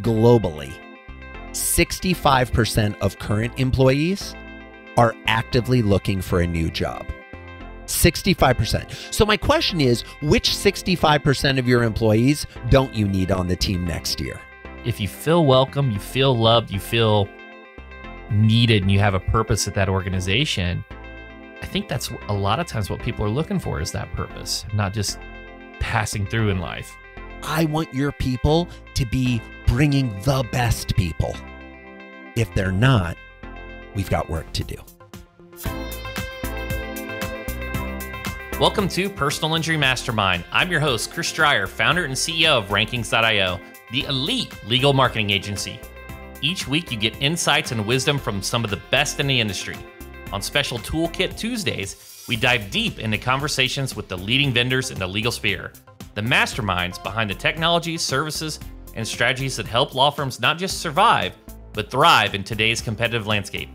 globally, 65% of current employees are actively looking for a new job. 65%. So my question is, which 65% of your employees don't you need on the team next year? If you feel welcome, you feel loved, you feel needed, and you have a purpose at that organization, I think that's a lot of times what people are looking for, is that purpose, not just passing through in life. I want your people to be bringing the best people. If they're not, we've got work to do. Welcome to Personal Injury Mastermind. I'm your host, Chris Dreyer, founder and CEO of Rankings.io, the elite legal marketing agency. Each week, you get insights and wisdom from some of the best in the industry. On special Toolkit Tuesdays, we dive deep into conversations with the leading vendors in the legal sphere, the masterminds behind the technologies, services, and strategies that help law firms not just survive, but thrive in today's competitive landscape.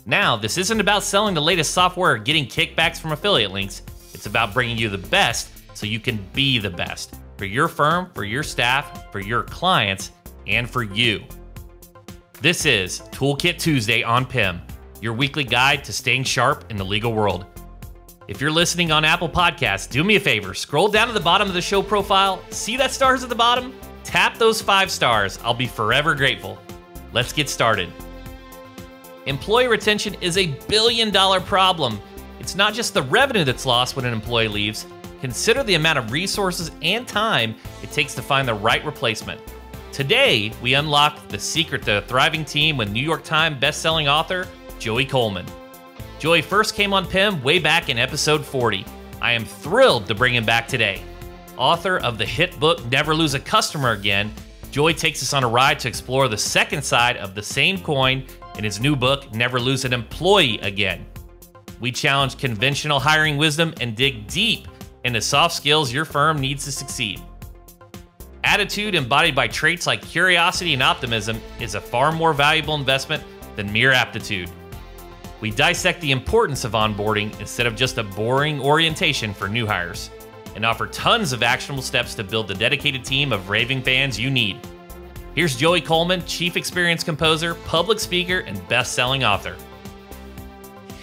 Now, this isn't about selling the latest software or getting kickbacks from affiliate links. It's about bringing you the best so you can be the best for your firm, for your staff, for your clients, and for you. This is Toolkit Tuesday on PIM, your weekly guide to staying sharp in the legal world. If you're listening on Apple Podcasts, do me a favor, scroll down to the bottom of the show profile, see that stars at the bottom? Tap those 5 stars. I'll be forever grateful. Let's get started. Employee retention is a billion-dollar problem. It's not just the revenue that's lost when an employee leaves. Consider the amount of resources and time it takes to find the right replacement. Today, we unlock the secret to a thriving team with New York Times bestselling author Joey Coleman. Joey first came on PIM way back in episode 40. I am thrilled to bring him back today. Author of the hit book Never Lose a Customer Again, Joey takes us on a ride to explore the second side of the same coin in his new book, Never Lose an Employee Again. We challenge conventional hiring wisdom and dig deep into soft skills your firm needs to succeed. Attitude embodied by traits like curiosity and optimism is a far more valuable investment than mere aptitude. We dissect the importance of onboarding instead of just a boring orientation for new hires, and offer tons of actionable steps to build the dedicated team of raving fans you need. Here's Joey Coleman, Chief Experience Composer, public speaker, and best-selling author.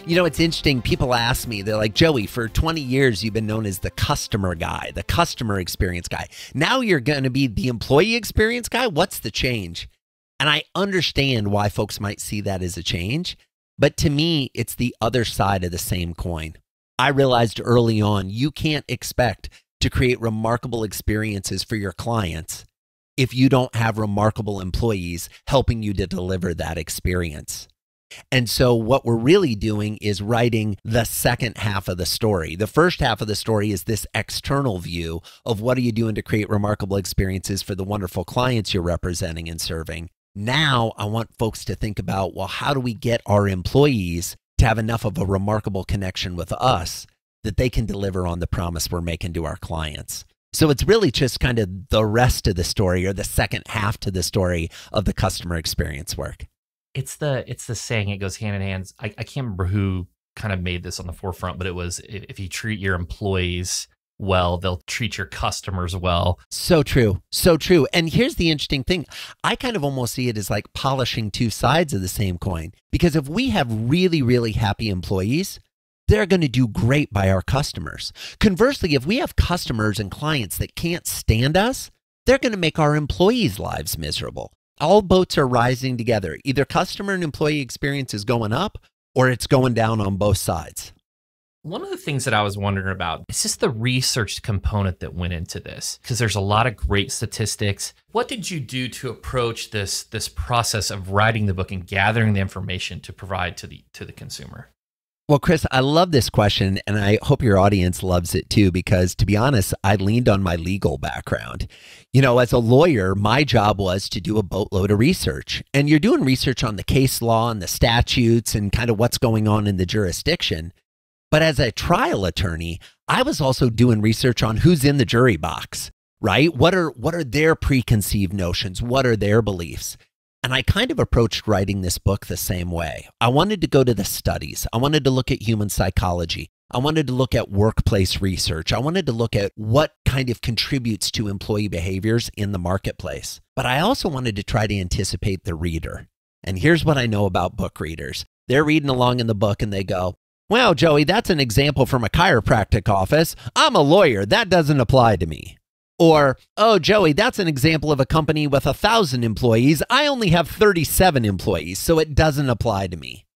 You know, it's interesting. People ask me, they're like, Joey, for 20 years, you've been known as the customer guy, the customer experience guy. Now you're going to be the employee experience guy. What's the change? And I understand why folks might see that as a change. But to me, it's the other side of the same coin. I realized early on, you can't expect to create remarkable experiences for your clients if you don't have remarkable employees helping you to deliver that experience. And so what we're really doing is writing the second half of the story. The first half of the story is this external view of what are you doing to create remarkable experiences for the wonderful clients you're representing and serving. Now I want folks to think about, well, how do we get our employees to have enough of a remarkable connection with us that they can deliver on the promise we're making to our clients? So it's really just kind of the rest of the story, or the second half to the story of the customer experience work. It's the saying, it goes hand in hand. I can't remember who kind of made this on the forefront, but it was, if you treat your employees well, they'll treat your customers well. So true. So true. And here's the interesting thing. I kind of almost see it as like polishing 2 sides of the same coin. Because if we have really, really happy employees, they're going to do great by our customers. Conversely, if we have customers and clients that can't stand us, they're going to make our employees' lives miserable. All boats are rising together. Either customer and employee experience is going up, or it's going down on both sides. One of the things that I was wondering about is just the research component that went into this, because there's a lot of great statistics. What did you do to approach this process of writing the book and gathering the information to provide to the consumer? Well, Chris, I love this question, and I hope your audience loves it too, because to be honest, I leaned on my legal background. You know, as a lawyer, my job was to do a boatload of research, and you're doing research on the case law and the statutes and kind of what's going on in the jurisdiction. But as a trial attorney, I was also doing research on who's in the jury box, right? What are their preconceived notions? What are their beliefs? And I kind of approached writing this book the same way. I wanted to go to the studies. I wanted to look at human psychology. I wanted to look at workplace research. I wanted to look at what kind of contributes to employee behaviors in the marketplace. But I also wanted to try to anticipate the reader. And here's what I know about book readers. They're reading along in the book and they go, well, Joey, that's an example from a chiropractic office. I'm a lawyer. That doesn't apply to me. Or, oh, Joey, that's an example of a company with 1,000 employees. I only have 37 employees, so it doesn't apply to me.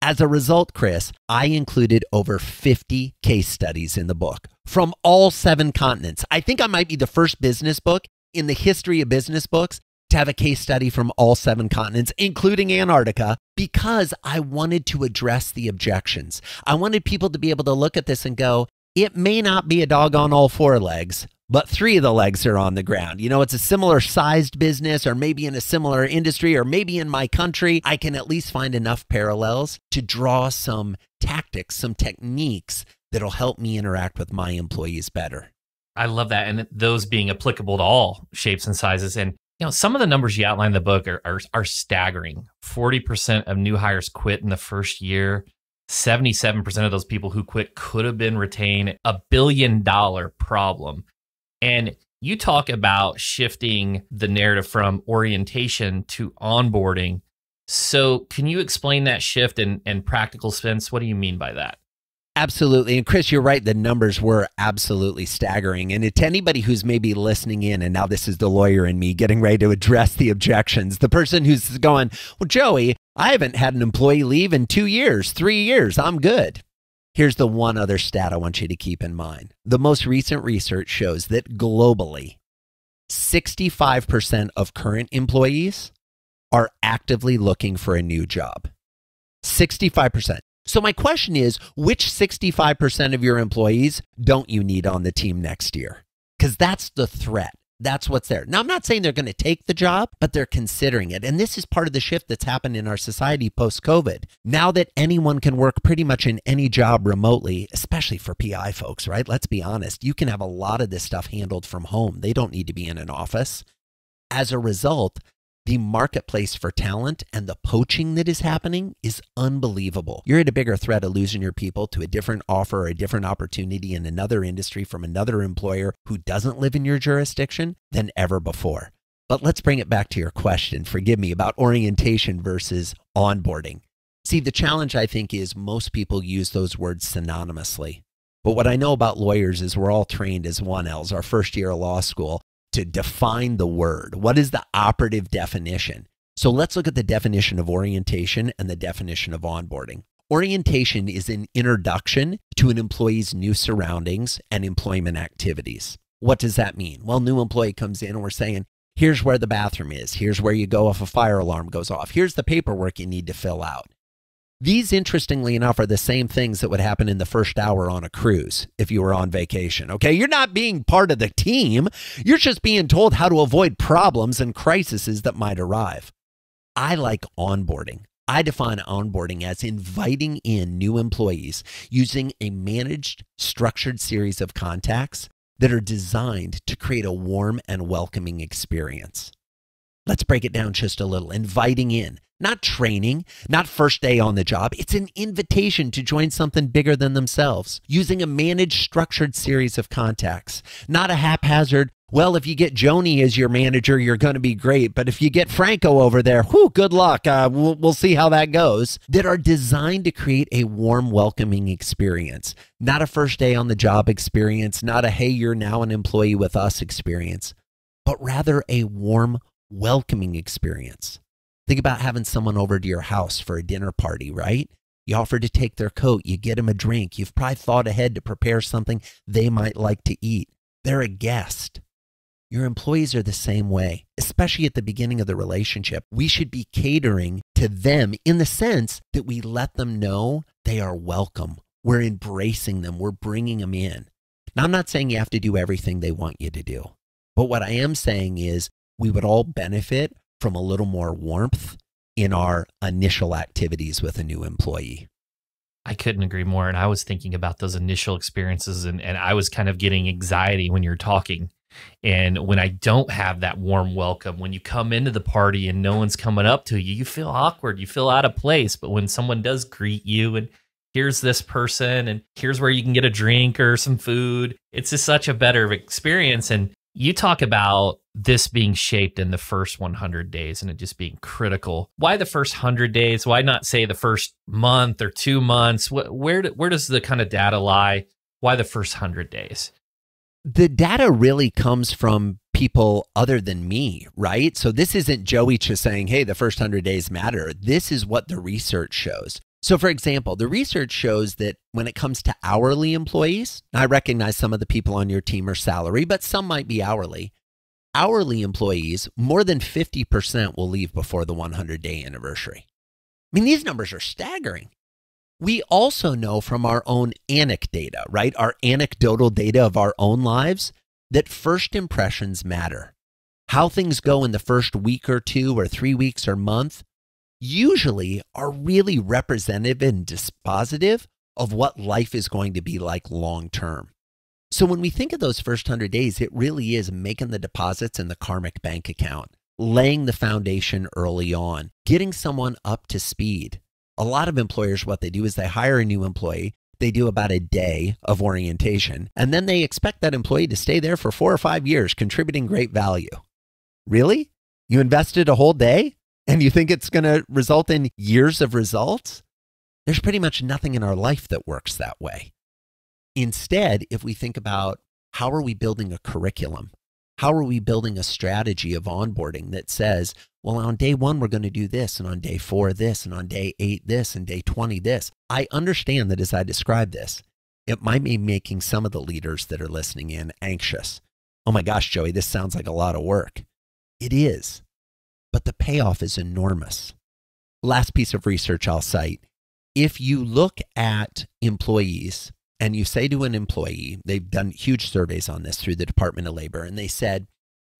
As a result, Chris, I included over 50 case studies in the book from all 7 continents. I think I might be the first business book in the history of business books to have a case study from all 7 continents, including Antarctica, because I wanted to address the objections. I wanted people to be able to look at this and go, it may not be a dog on all 4 legs, but 3 of the legs are on the ground. You know, it's a similar sized business, or maybe in a similar industry, or maybe in my country. I can at least find enough parallels to draw some tactics, some techniques that'll help me interact with my employees better. I love that. And those being applicable to all shapes and sizes. And some of the numbers you outline in the book are staggering. 40% of new hires quit in the first year. 77% of those people who quit could have been retained. $1 billion problem. And you talk about shifting the narrative from orientation to onboarding. So can you explain that shift in practical sense? What do you mean by that? Absolutely. And Chris, you're right. The numbers were absolutely staggering. And to anybody who's maybe listening in, and now this is the lawyer in me getting ready to address the objections, the person who's going, well, Joey, I haven't had an employee leave in 2 years, 3 years. I'm good. Here's the one other stat I want you to keep in mind. The most recent research shows that globally, 65% of current employees are actively looking for a new job. 65%. So my question is, which 65% of your employees don't you need on the team next year? Because that's the threat. That's what's there. Now, I'm not saying they're going to take the job, but they're considering it. And this is part of the shift that's happened in our society post-COVID. Now that anyone can work pretty much in any job remotely, especially for PI folks, right? Let's be honest. You can have a lot of this stuff handled from home. They don't need to be in an office. As a result, the marketplace for talent and the poaching that is happening is unbelievable. You're at a bigger threat of losing your people to a different offer or a different opportunity in another industry from another employer who doesn't live in your jurisdiction than ever before. But let's bring it back to your question, forgive me, about orientation versus onboarding. See, the challenge, I think, is most people use those words synonymously. But what I know about lawyers is we're all trained as 1Ls, our first year of law school, to define the word. What is the operative definition? So let's look at the definition of orientation and the definition of onboarding. Orientation is an introduction to an employee's new surroundings and employment activities. What does that mean? Well, new employee comes in and we're saying, here's where the bathroom is. Here's where you go if a fire alarm goes off. Here's the paperwork you need to fill out. These, interestingly enough, are the same things that would happen in the first hour on a cruise if you were on vacation, okay? You're not being part of the team. You're just being told how to avoid problems and crises that might arrive. I like onboarding. I define onboarding as inviting in new employees using a managed, structured series of contacts that are designed to create a warm and welcoming experience. Let's break it down just a little. Inviting in. Not training, not first day on the job. It's an invitation to join something bigger than themselves, using a managed, structured series of contacts, not a haphazard, well, if you get Joni as your manager, you're going to be great. But if you get Franco over there, whew, good luck. We'll see how that goes. That are designed to create a warm, welcoming experience, not a first day on the job experience, not a, hey, you're now an employee with us experience, but rather a warm, welcoming experience. Think about having someone over to your house for a dinner party, right? You offer to take their coat, you get them a drink. You've probably thought ahead to prepare something they might like to eat. They're a guest. Your employees are the same way, especially at the beginning of the relationship. We should be catering to them in the sense that we let them know they are welcome. We're embracing them. We're bringing them in. Now, I'm not saying you have to do everything they want you to do, but what I am saying is we would all benefit from a little more warmth in our initial activities with a new employee. I couldn't agree more. And I was thinking about those initial experiences and I was kind of getting anxiety when you're talking. And when I don't have that warm welcome, when you come into the party and no one's coming up to you, you feel awkward, you feel out of place. But when someone does greet you and here's this person and here's where you can get a drink or some food. It's just such a better experience. And you talk about this being shaped in the first 100 days and it just being critical. Why the first 100 days? Why not say the first month or 2 months? Where does the kind of data lie? Why the first 100 days? The data really comes from people other than me, right? So this isn't Joey just saying, hey, the first 100 days matter. This is what the research shows. So for example, the research shows that when it comes to hourly employees, I recognize some of the people on your team are salary, but some might be hourly. Hourly employees, more than 50% will leave before the 100-day anniversary. I mean, these numbers are staggering. We also know from our own data, right? Our anecdotal data of our own lives, that first impressions matter. How things go in the first week or 2 or 3 weeks or month usually are really representative and dispositive of what life is going to be like long term. So when we think of those first 100 days, it really is making the deposits in the karmic bank account, laying the foundation early on, getting someone up to speed. A lot of employers, what they do is they hire a new employee, they do about a day of orientation, and then they expect that employee to stay there for 4 or 5 years, contributing great value. Really? You invested a whole day? And you think it's going to result in years of results? There's pretty much nothing in our life that works that way. Instead, if we think about how are we building a curriculum? How are we building a strategy of onboarding that says, well, on day 1, we're going to do this, and on day 4, this, and on day 8, this, and day 20, this. I understand that as I describe this, it might be making some of the leaders that are listening in anxious. Oh my gosh, Joey, this sounds like a lot of work. It is. But the payoff is enormous. Last piece of research I'll cite. If you look at employees and you say to an employee, they've done huge surveys on this through the Department of Labor, and they said,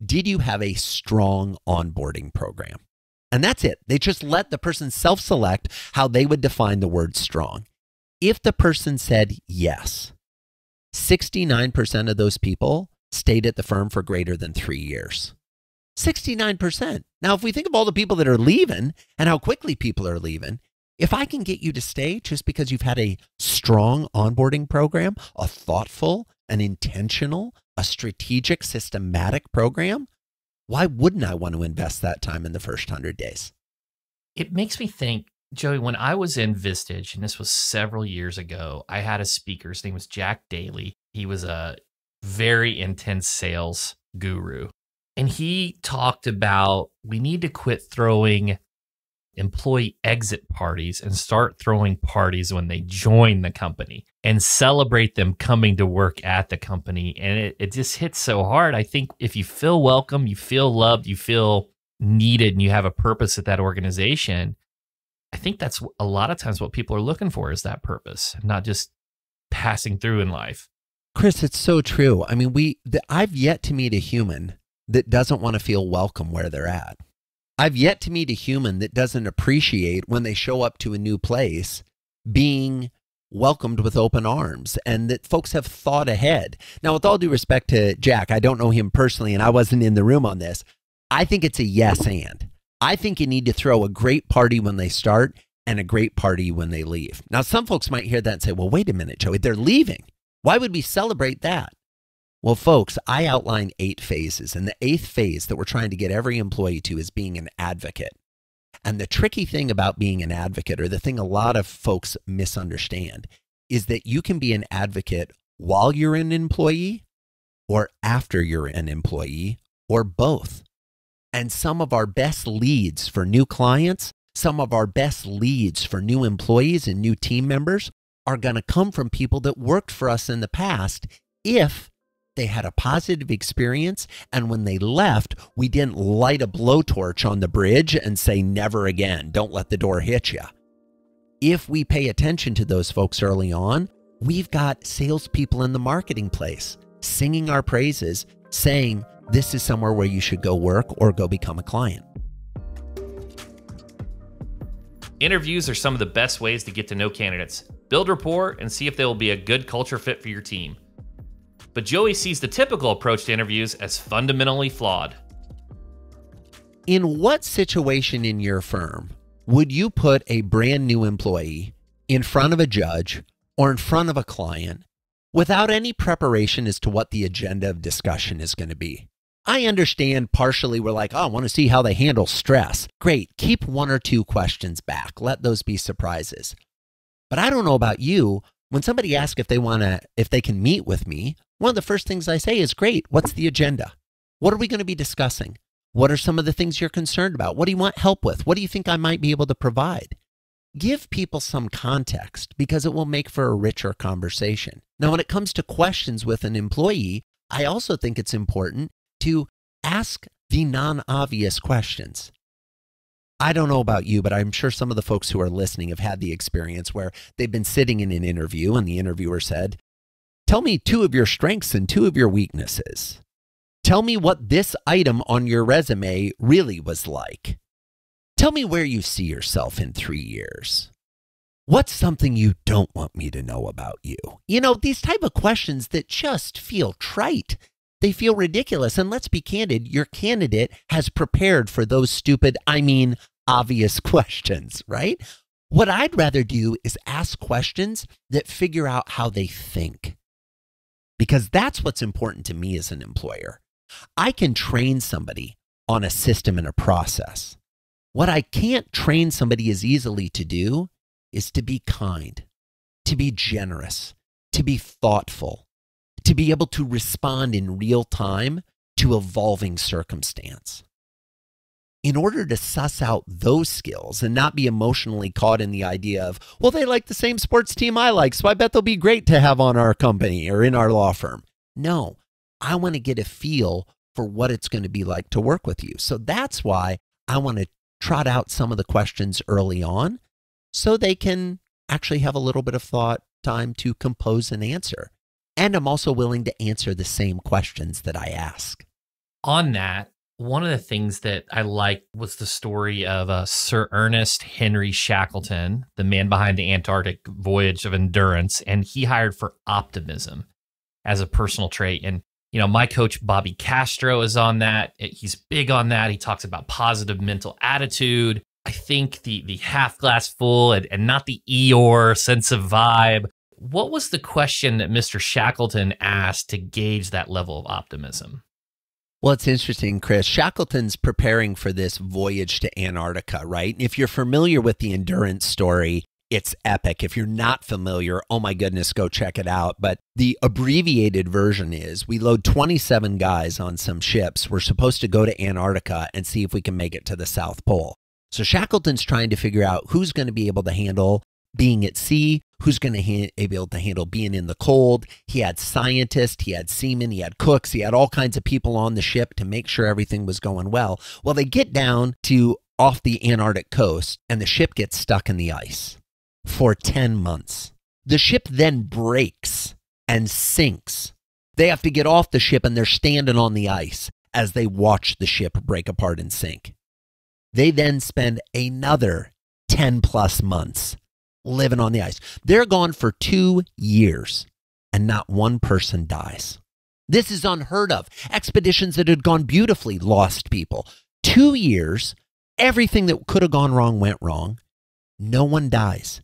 did you have a strong onboarding program? And that's it. They just let the person self-select how they would define the word strong. If the person said yes, 69% of those people stayed at the firm for greater than 3 years. 69%. Now, if we think of all the people that are leaving and how quickly people are leaving, if I can get you to stay just because you've had a strong onboarding program, a thoughtful, an intentional, a strategic, systematic program, why wouldn't I want to invest that time in the first 100 days? It makes me think, Joey, when I was in Vistage, and this was several years ago, I had a speaker. His name was Jack Daly. He was a very intense sales guru. And he talked about we need to quit throwing employee exit parties and start throwing parties when they join the company and celebrate them coming to work at the company. And it just hits so hard. I think if you feel welcome, you feel loved, you feel needed, and you have a purpose at that organization, I think that's a lot of times what people are looking for is that purpose, not just passing through in life. Chris, it's so true. I mean, I've yet to meet a human that doesn't want to feel welcome where they're at. I've yet to meet a human that doesn't appreciate when they show up to a new place being welcomed with open arms, and that folks have thought ahead. Now, with all due respect to Jack, I don't know him personally and I wasn't in the room on this. I think it's a yes and. I think you need to throw a great party when they start and a great party when they leave. Now, some folks might hear that and say, well, wait a minute, Joey, they're leaving. Why would we celebrate that? Well, folks, I outline 8 phases, and the 8th phase that we're trying to get every employee to is being an advocate. And the tricky thing about being an advocate, or the thing a lot of folks misunderstand, is that you can be an advocate while you're an employee or after you're an employee, or both. And some of our best leads for new clients, some of our best leads for new employees and new team members are going to come from people that worked for us in the past if they had a positive experience, and when they left, we didn't light a blowtorch on the bridge and say, never again, don't let the door hit you. If we pay attention to those folks early on, we've got salespeople in the marketing place singing our praises, saying, this is somewhere where you should go work or go become a client. Interviews are some of the best ways to get to know candidates, build rapport, and see if they will be a good culture fit for your team. But Joey sees the typical approach to interviews as fundamentally flawed. In what situation in your firm would you put a brand new employee in front of a judge or in front of a client without any preparation as to what the agenda of discussion is going to be. I understand partially we're like, oh, I want to see how they handle stress. Great. Keep one or two questions back. Let those be surprises. But I don't know about you. When somebody asks if they can meet with me, one of the first things I say is, great, what's the agenda? What are we going to be discussing? What are some of the things you're concerned about? What do you want help with? What do you think I might be able to provide? Give people some context because it will make for a richer conversation. Now, when it comes to questions with an employee, I also think it's important to ask the non-obvious questions. I don't know about you, but I'm sure some of the folks who are listening have had the experience where they've been sitting in an interview and the interviewer said, tell me 2 of your strengths and 2 of your weaknesses. Tell me what this item on your resume really was like. Tell me where you see yourself in 3 years. What's something you don't want me to know about you? You know, these type of questions that just feel trite. They feel ridiculous. And let's be candid, your candidate has prepared for those stupid, obvious questions, right? What I'd rather do is ask questions that figure out how they think. Because that's what's important to me as an employer. I can train somebody on a system and a process. What I can't train somebody as easily to do is to be kind, to be generous, to be thoughtful, to be able to respond in real time to evolving circumstance. In order to suss out those skills and not be emotionally caught in the idea of, well, they like the same sports team I like, so I bet they'll be great to have on our company or in our law firm. No, I want to get a feel for what it's going to be like to work with you. So that's why I want to trot out some of the questions early on so they can actually have a little bit of thought time to compose an answer. And I'm also willing to answer the same questions that I ask. On that, one of the things that I liked was the story of Sir Ernest Henry Shackleton, the man behind the Antarctic voyage of endurance, and he hired for optimism as a personal trait. And, you know, my coach, Bobby Castro, is on that. He's big on that. He talks about positive mental attitude. I think the half glass full and not the Eeyore sense of vibe. What was the question that Mr. Shackleton asked to gauge that level of optimism? Well, it's interesting, Chris. Shackleton's preparing for this voyage to Antarctica, right? If you're familiar with the endurance story, it's epic. If you're not familiar, oh my goodness, go check it out. But the abbreviated version is we load 27 guys on some ships. We're supposed to go to Antarctica and see if we can make it to the South Pole. So Shackleton's trying to figure out who's going to be able to handle being at sea, who's going to be able to handle being in the cold. He had scientists, he had seamen, he had cooks, he had all kinds of people on the ship to make sure everything was going well. Well, they get down to off the Antarctic coast and the ship gets stuck in the ice for 10 months. The ship then breaks and sinks. They have to get off the ship and they're standing on the ice as they watch the ship break apart and sink. They then spend another 10 plus months living on the ice. They're gone for 2 years and not one person dies. This is unheard of. Expeditions that had gone beautifully lost people. 2 years, everything that could have gone wrong went wrong. No one dies.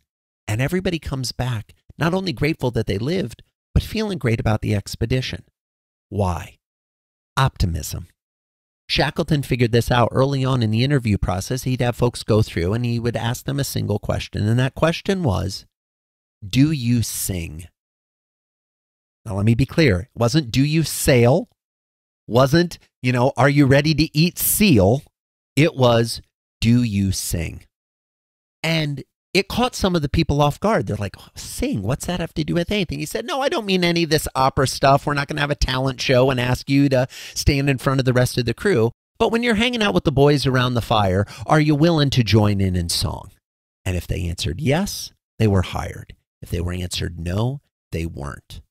And everybody comes back, not only grateful that they lived, but feeling great about the expedition. Why? Optimism. Shackleton figured this out early on in the interview process. He'd have folks go through and he would ask them a single question. And that question was, do you sing? Now, let me be clear. It wasn't, do you sail? Wasn't, are you ready to eat seal? It was, do you sing? And it caught some of the people off guard. They're like, oh, sing? What's that have to do with anything? He said, no, I don't mean any of this opera stuff. We're not going to have a talent show and ask you to stand in front of the rest of the crew. But when you're hanging out with the boys around the fire, are you willing to join in song? And if they answered yes, they were hired. If they were answered no, they weren't.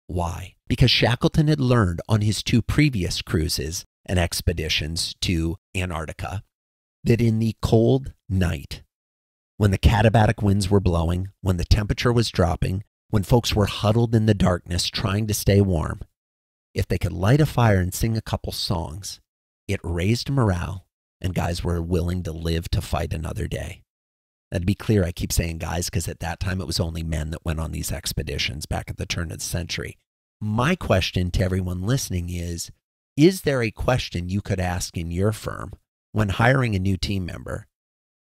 Why? Because Shackleton had learned on his 2 previous cruises and expeditions to Antarctica that in the cold night, when the katabatic winds were blowing, when the temperature was dropping, when folks were huddled in the darkness trying to stay warm, if they could light a fire and sing a couple songs, it raised morale and guys were willing to live to fight another day. Now, to be clear, I keep saying guys because at that time it was only men that went on these expeditions back at the turn of the century. My question to everyone listening is there a question you could ask in your firm when hiring a new team member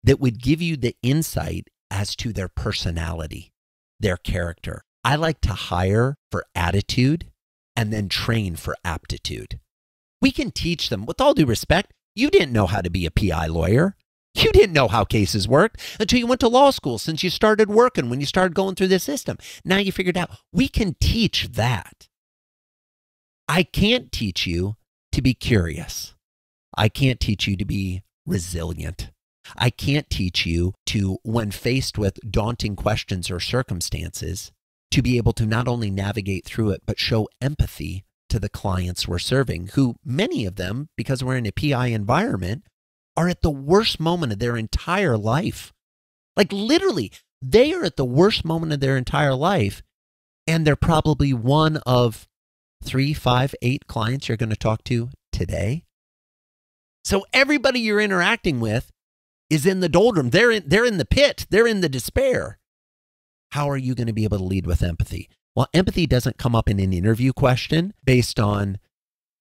that would give you the insight as to their personality, their character? I like to hire for attitude and then train for aptitude. We can teach them, with all due respect, you didn't know how to be a PI lawyer. You didn't know how cases worked until you went to law school, since you started working, when you started going through the system. Now you figured out. We can teach that. I can't teach you to be curious. I can't teach you to be resilient. I can't teach you to, when faced with daunting questions or circumstances, to be able to not only navigate through it, but show empathy to the clients we're serving, who many of them, because we're in a PI environment, are at the worst moment of their entire life. Like literally, they are at the worst moment of their entire life, and they're probably one of 3, 5, 8 clients you're going to talk to today. So everybody you're interacting with is in the doldrum. They're in the pit. They're in the despair. How are you going to be able to lead with empathy? Well, empathy doesn't come up in an interview question based on,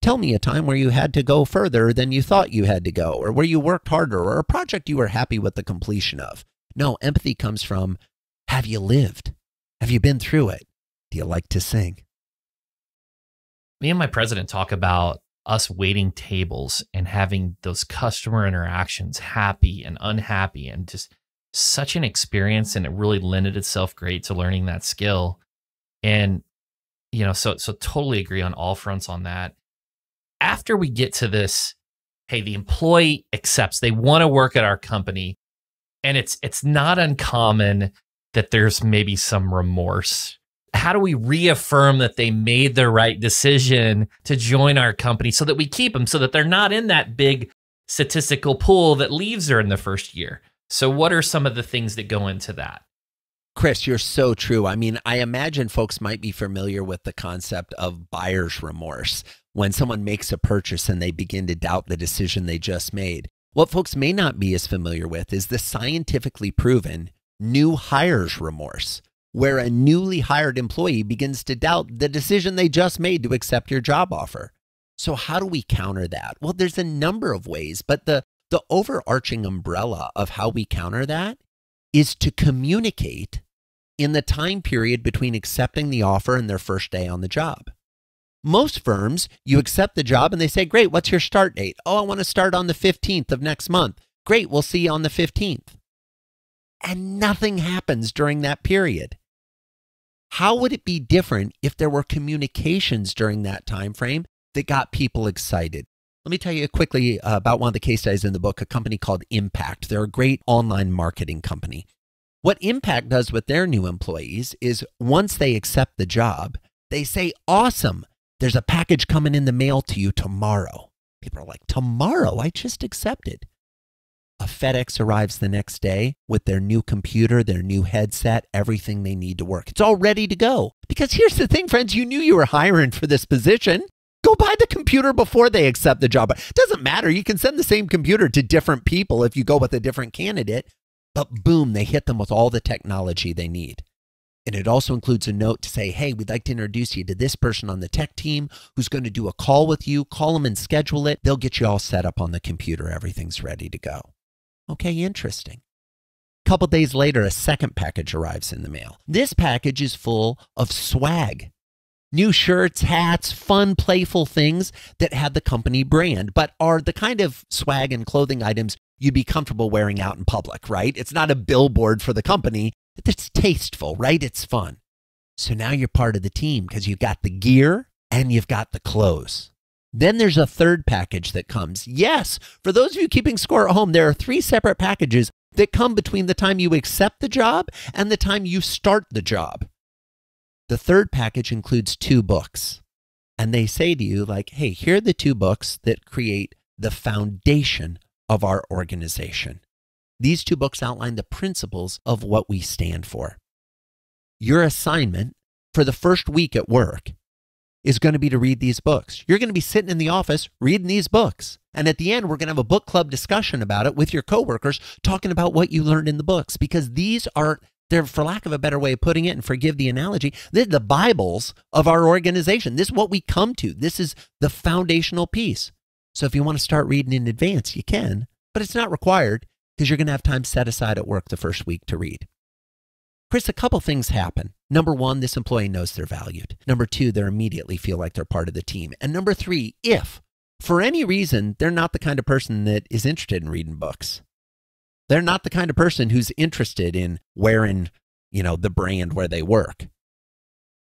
tell me a time where you had to go further than you thought you had to go, or where you worked harder, or a project you were happy with the completion of. No, empathy comes from, have you lived? Have you been through it? Do you like to sing? Me and my president talk about us waiting tables and having those customer interactions, happy and unhappy, and just such an experience. And it really lended itself great to learning that skill. And, you know, so totally agree on all fronts on that. After we get to this, hey, the employee accepts, they want to work at our company. And it's not uncommon that there's maybe some remorse. How do we reaffirm that they made the right decision to join our company so that we keep them, so that they're not in that big statistical pool that leaves her in the first year? So what are some of the things that go into that? Chris, you're so true. I mean, I imagine folks might be familiar with the concept of buyer's remorse when someone makes a purchase and they begin to doubt the decision they just made. What folks may not be as familiar with is the scientifically proven new hires remorse, where a newly hired employee begins to doubt the decision they just made to accept your job offer. So how do we counter that? Well, there's a number of ways, but the overarching umbrella of how we counter that is to communicate in the time period between accepting the offer and their first day on the job. Most firms, you accept the job and they say, great, what's your start date? Oh, I want to start on the 15th of next month. Great, we'll see you on the 15th. And nothing happens during that period. How would it be different if there were communications during that time frame that got people excited? Let me tell you quickly about one of the case studies in the book, a company called Impact. They're a great online marketing company. What Impact does with their new employees is once they accept the job, they say, awesome, there's a package coming in the mail to you tomorrow. People are like, tomorrow? I just accepted. A FedEx arrives the next day with their new computer, their new headset, everything they need to work. It's all ready to go. Because here's the thing, friends, you knew you were hiring for this position. Go buy the computer before they accept the job. It doesn't matter. You can send the same computer to different people if you go with a different candidate. But boom, they hit them with all the technology they need. And it also includes a note to say, hey, we'd like to introduce you to this person on the tech team who's going to do a call with you. Call them and schedule it. They'll get you all set up on the computer. Everything's ready to go. Okay, interesting. A couple days later, a second package arrives in the mail. This package is full of swag. New shirts, hats, fun, playful things that have the company brand, but are the kind of swag and clothing items you'd be comfortable wearing out in public, right? It's not a billboard for the company. It's tasteful, right? It's fun. So now you're part of the team because you've got the gear and you've got the clothes. Then there's a third package that comes. Yes, for those of you keeping score at home, there are 3 separate packages that come between the time you accept the job and the time you start the job. The third package includes 2 books. And they say to you like, hey, here are the 2 books that create the foundation of our organization. These 2 books outline the principles of what we stand for. Your assignment for the first week at work is going to be to read these books. You're going to be sitting in the office reading these books. And at the end, we're going to have a book club discussion about it with your coworkers, talking about what you learned in the books, because these are, they're, for lack of a better way of putting it, and forgive the analogy, they're the Bibles of our organization. This is what we come to. This is the foundational piece. So if you want to start reading in advance, you can, but it's not required because you're going to have time set aside at work the first week to read. Chris, a couple things happen. Number one, this employee knows they're valued. Number two, they immediately feel like they're part of the team. And number three, if for any reason they're not the kind of person that is interested in reading books, they're not the kind of person who's interested in wearing, the brand where they work,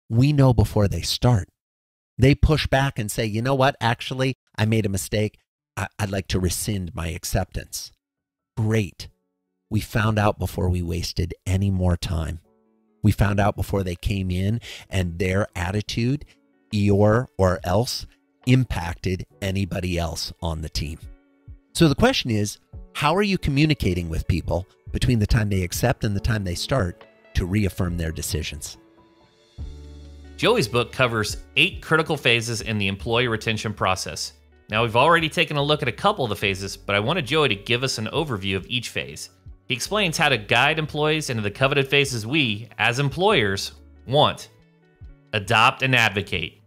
we know before they start. They push back and say, you know what, actually, I made a mistake. I'd like to rescind my acceptance. Great. We found out before we wasted any more time. We found out before they came in and their attitude, or else, impacted anybody else on the team. So the question is, how are you communicating with people between the time they accept and the time they start to reaffirm their decisions? Joey's book covers 8 critical phases in the employee retention process. Now, we've already taken a look at a couple of the phases, but I wanted Joey to give us an overview of each phase. He explains how to guide employees into the coveted phases we, as employers, want. Adopt and advocate.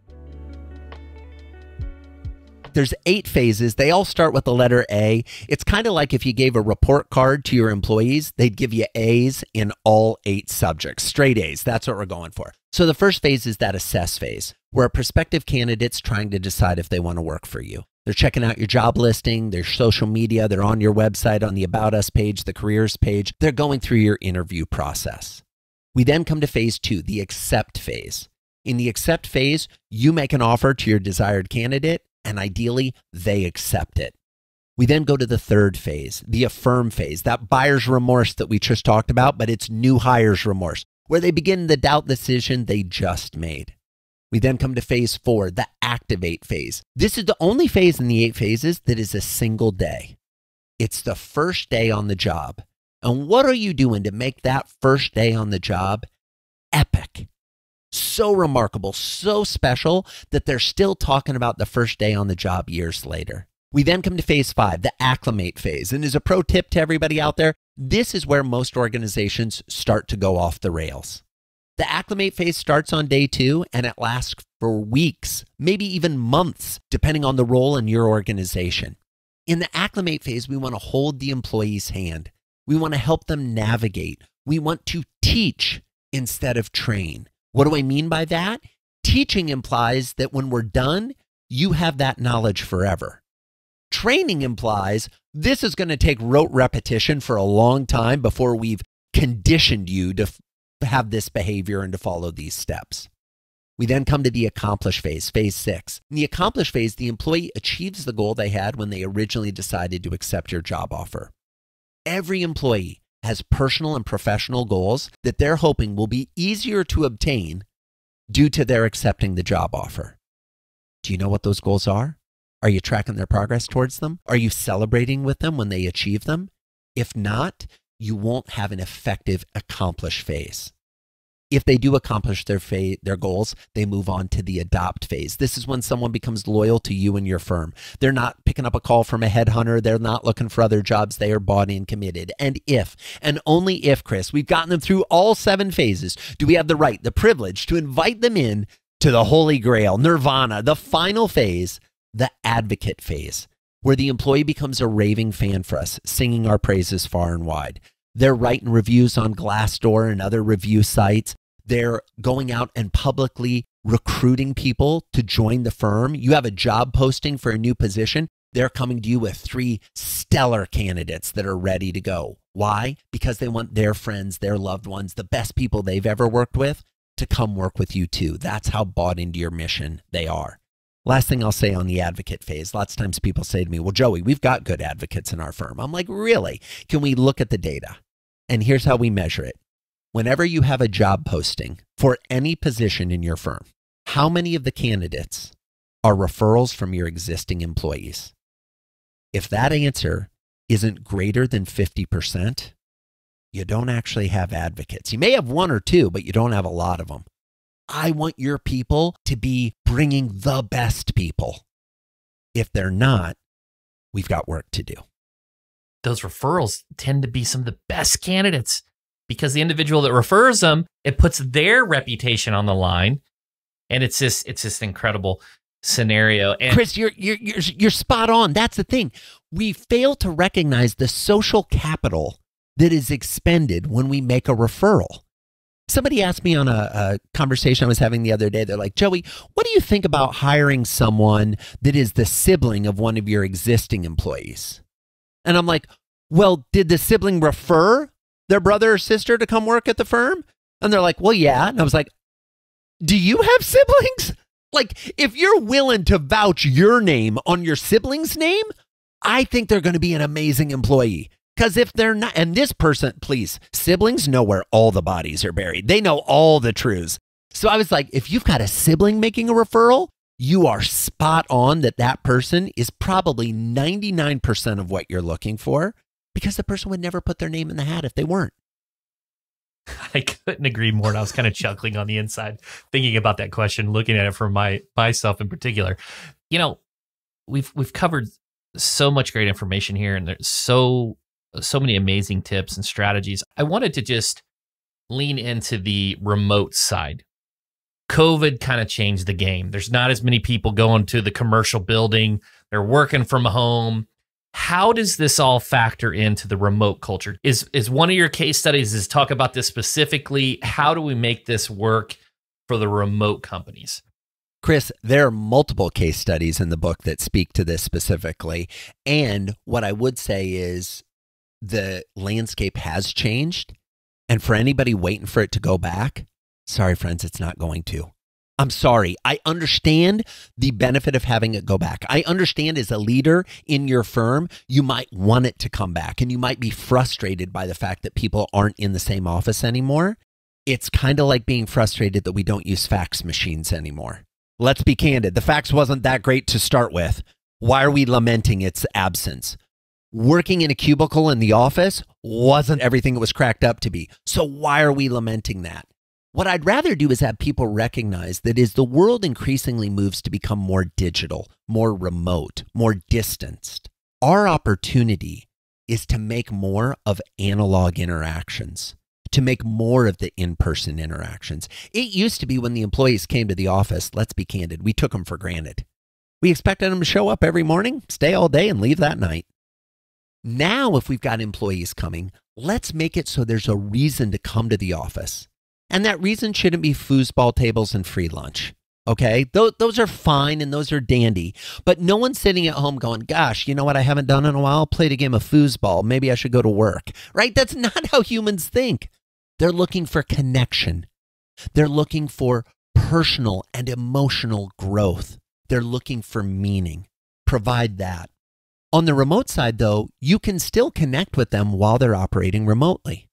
There's 8 phases. They all start with the letter A. It's kind of like if you gave a report card to your employees, they'd give you A's in all 8 subjects, straight A's. That's what we're going for. So the first phase is that assess phase, where a prospective candidate's trying to decide if they want to work for you. They're checking out your job listing, their social media, they're on your website, on the About Us page, the careers page. They're going through your interview process. We then come to phase 2, the accept phase. In the accept phase, you make an offer to your desired candidate, and ideally, they accept it. We then go to the third phase, the affirm phase, that buyer's remorse that we just talked about, but it's new hires remorse, where they begin to doubt the decision they just made. We then come to phase 4, the activate phase. This is the only phase in the 8 phases that is a single day. It's the first day on the job. And what are you doing to make that first day on the job epic? So remarkable, so special that they're still talking about the first day on the job years later. We then come to phase 5, the acclimate phase. And as a pro tip to everybody out there, this is where most organizations start to go off the rails. The acclimate phase starts on day 2 and it lasts for weeks, maybe even months, depending on the role in your organization. In the acclimate phase, we want to hold the employee's hand. We want to help them navigate. We want to teach instead of train. What do I mean by that? Teaching implies that when we're done, you have that knowledge forever. Training implies this is going to take rote repetition for a long time before we've conditioned you to have this behavior and to follow these steps. We then come to the accomplish phase, phase 6. In the accomplish phase, the employee achieves the goal they had when they originally decided to accept your job offer. Every employee has personal and professional goals that they're hoping will be easier to obtain due to their accepting the job offer. Do you know what those goals are? Are you tracking their progress towards them? Are you celebrating with them when they achieve them? If not, you won't have an effective accomplish phase. If they do accomplish their goals, they move on to the adopt phase. This is when someone becomes loyal to you and your firm. They're not picking up a call from a headhunter. They're not looking for other jobs. They are bought in, committed. And if, and only if, Chris, we've gotten them through all 7 phases, do we have the right, the privilege to invite them in to the Holy Grail, Nirvana, the final phase, the advocate phase, where the employee becomes a raving fan for us, singing our praises far and wide. They're writing reviews on Glassdoor and other review sites. They're going out and publicly recruiting people to join the firm. You have a job posting for a new position. They're coming to you with 3 stellar candidates that are ready to go. Why? Because they want their friends, their loved ones, the best people they've ever worked with to come work with you too. That's how bought into your mission they are. Last thing I'll say on the advocate phase, lots of times people say to me, well, Joey, we've got good advocates in our firm. I'm like, really? Can we look at the data? And here's how we measure it. Whenever you have a job posting for any position in your firm, how many of the candidates are referrals from your existing employees? If that answer isn't greater than 50%, you don't actually have advocates. You may have 1 or 2, but you don't have a lot of them. I want your people to be bringing the best people. If they're not, we've got work to do. Those referrals tend to be some of the best candidates because the individual that refers them, it puts their reputation on the line. And it's just incredible scenario. And Chris, you're spot on. That's the thing. We fail to recognize the social capital that is expended when we make a referral. Somebody asked me on a conversation I was having the other day, they're like, Joey, what do you think about hiring someone that is the sibling of one of your existing employees? And I'm like, well, did the sibling refer their brother or sister to come work at the firm? And they're like, well, yeah. And I was like, do you have siblings? Like, if you're willing to vouch your name on your sibling's name, I think they're going to be an amazing employee. Because if they're not, and this person, please, siblings know where all the bodies are buried. They know all the truths. So I was like, if you've got a sibling making a referral, you are spot on that person is probably 99% of what you're looking for, because the person would never put their name in the hat if they weren't. I couldn't agree more. And I was kind of chuckling on the inside, thinking about that question, looking at it for myself in particular. You know, we've covered so much great information here, and there's so many amazing tips and strategies. I wanted to just lean into the remote side. COVID kind of changed the game. There's not as many people going to the commercial building. They're working from home. How does this all factor into the remote culture? Is one of your case studies is talk about this specifically? How do we make this work for the remote companies? Chris, there are multiple case studies in the book that speak to this specifically. And what I would say is the landscape has changed. And for anybody waiting for it to go back, sorry, friends, it's not going to. I'm sorry. I understand the benefit of having it go back. I understand as a leader in your firm, you might want it to come back, and you might be frustrated by the fact that people aren't in the same office anymore. It's kind of like being frustrated that we don't use fax machines anymore. Let's be candid. The fax wasn't that great to start with. Why are we lamenting its absence? Working in a cubicle in the office wasn't everything it was cracked up to be. So why are we lamenting that? What I'd rather do is have people recognize that as the world increasingly moves to become more digital, more remote, more distanced, our opportunity is to make more of analog interactions, to make more of the in-person interactions. It used to be when the employees came to the office, let's be candid, we took them for granted. We expected them to show up every morning, stay all day, and leave that night. Now, if we've got employees coming, let's make it so there's a reason to come to the office. And that reason shouldn't be foosball tables and free lunch, okay? Those are fine and those are dandy. But no one's sitting at home going, gosh, you know what I haven't done in a while? Played a game of foosball. Maybe I should go to work, right? That's not how humans think. They're looking for connection. They're looking for personal and emotional growth. They're looking for meaning. Provide that. On the remote side, though, you can still connect with them while they're operating remotely.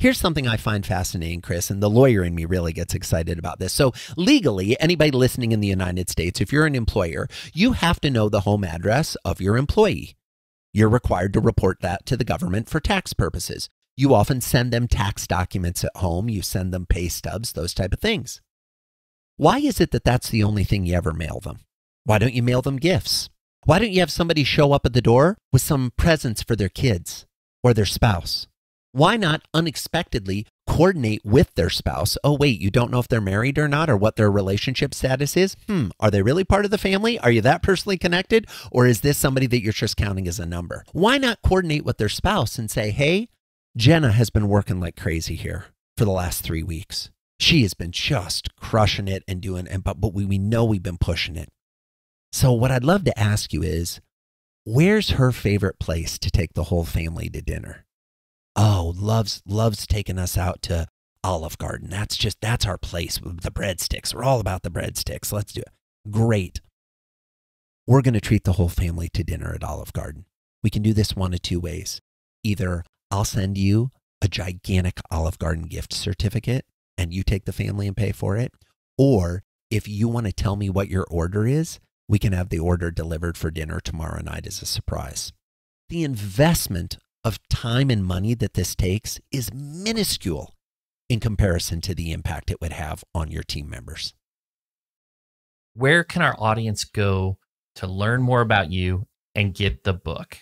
Here's something I find fascinating, Chris, and the lawyer in me really gets excited about this. So legally, anybody listening in the United States, if you're an employer, you have to know the home address of your employee. You're required to report that to the government for tax purposes. You often send them tax documents at home. You send them pay stubs, those type of things. Why is it that that's the only thing you ever mail them? Why don't you mail them gifts? Why don't you have somebody show up at the door with some presents for their kids or their spouse? Why not unexpectedly coordinate with their spouse? Oh, wait, you don't know if they're married or not or what their relationship status is? Are they really part of the family? Are you that personally connected? Or is this somebody that you're just counting as a number? Why not coordinate with their spouse and say, hey, Jenna has been working like crazy here for the last 3 weeks. She has been just crushing it and doing, but we know we've been pushing it. So what I'd love to ask you is, where's her favorite place to take the whole family to dinner? Oh, loves taking us out to Olive Garden. That's our place with the breadsticks. We're all about the breadsticks. Let's do it. Great. We're going to treat the whole family to dinner at Olive Garden. We can do this one of two ways. Either I'll send you a gigantic Olive Garden gift certificate and you take the family and pay for it. Or if you want to tell me what your order is, we can have the order delivered for dinner tomorrow night as a surprise. The investment of time and money that this takes is minuscule. in comparison to the impact it would have on your team members. Where can our audience go to learn more about you and get the book?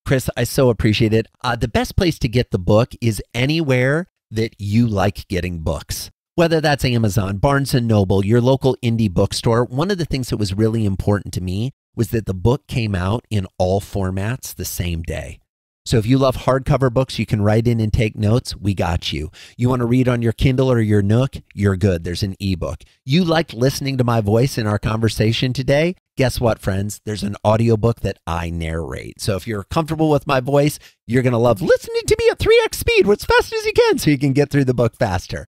Chris, I so appreciate it. The best place to get the book is anywhere that you like getting books, whether that's Amazon, Barnes & Noble, your local indie bookstore. One of the things that was really important to me was that the book came out in all formats the same day. So if you love hardcover books, you can write in and take notes. We got you. You want to read on your Kindle or your Nook? You're good. There's an ebook. You liked listening to my voice in our conversation today? Guess what, friends? There's an audiobook that I narrate. So if you're comfortable with my voice, you're going to love listening to me at 3x speed, as fast as you can, so you can get through the book faster.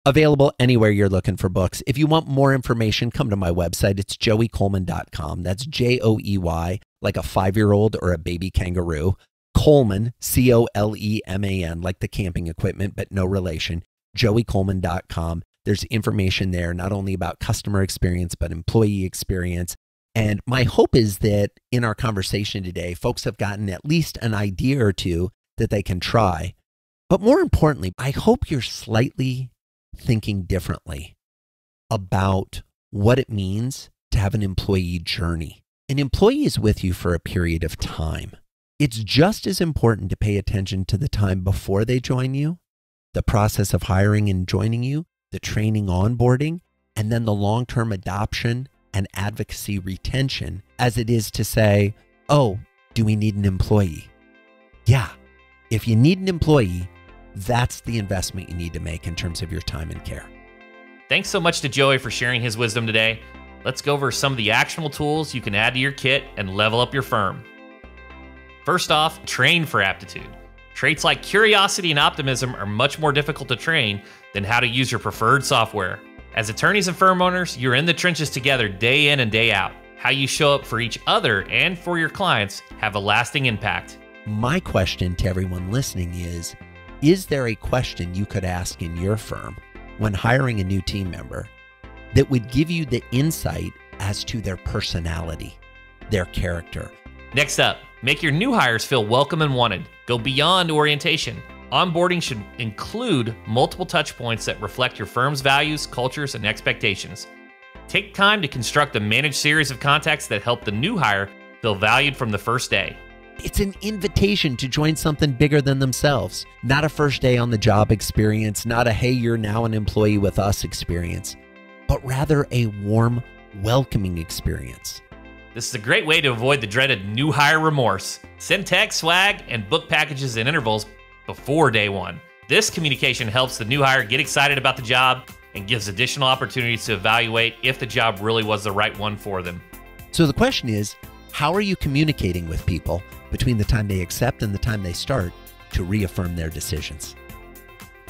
Available anywhere you're looking for books. If you want more information, come to my website. It's joeycoleman.com. That's Joey, like a 5-year-old or a baby kangaroo. Coleman, Coleman, like the camping equipment, but no relation. joeycoleman.com. There's information there, not only about customer experience, but employee experience. And my hope is that in our conversation today, folks have gotten at least an idea or two that they can try. But more importantly, I hope you're slightly thinking differently about what it means to have an employee journey. An employee is with you for a period of time. It's just as important to pay attention to the time before they join you, the process of hiring and joining you, the training, onboarding, and then the long-term adoption and advocacy retention as it is to say, oh, do we need an employee? Yeah, if you need an employee, that's the investment you need to make in terms of your time and care. Thanks so much to Joey for sharing his wisdom today. Let's go over some of the actionable tools you can add to your kit and level up your firm. First off, train for aptitude. Traits like curiosity and optimism are much more difficult to train than how to use your preferred software. As attorneys and firm owners, you're in the trenches together day in and day out. How you show up for each other and for your clients have a lasting impact. My question to everyone listening is there a question you could ask in your firm when hiring a new team member that would give you the insight as to their personality, their character? Next up, make your new hires feel welcome and wanted. Go beyond orientation. Onboarding should include multiple touch points that reflect your firm's values, cultures, and expectations. Take time to construct a managed series of contacts that help the new hire feel valued from the first day. It's an invitation to join something bigger than themselves. Not a first day on the job experience, not a hey, you're now an employee with us experience, but rather a warm, welcoming experience. This is a great way to avoid the dreaded new hire remorse. Send text, swag, and book packages in intervals before day one. This communication helps the new hire get excited about the job and gives additional opportunities to evaluate if the job really was the right one for them. So the question is, how are you communicating with people between the time they accept and the time they start to reaffirm their decisions?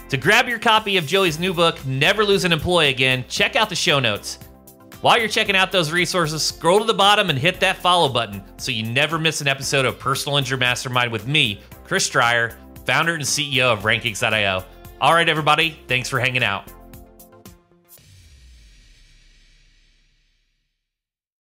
To grab your copy of Joey's new book, Never Lose an Employee Again, check out the show notes. While you're checking out those resources, scroll to the bottom and hit that follow button so you never miss an episode of Personal Injury Mastermind with me, Chris Dreyer, founder and CEO of Rankings.io. All right, everybody, thanks for hanging out.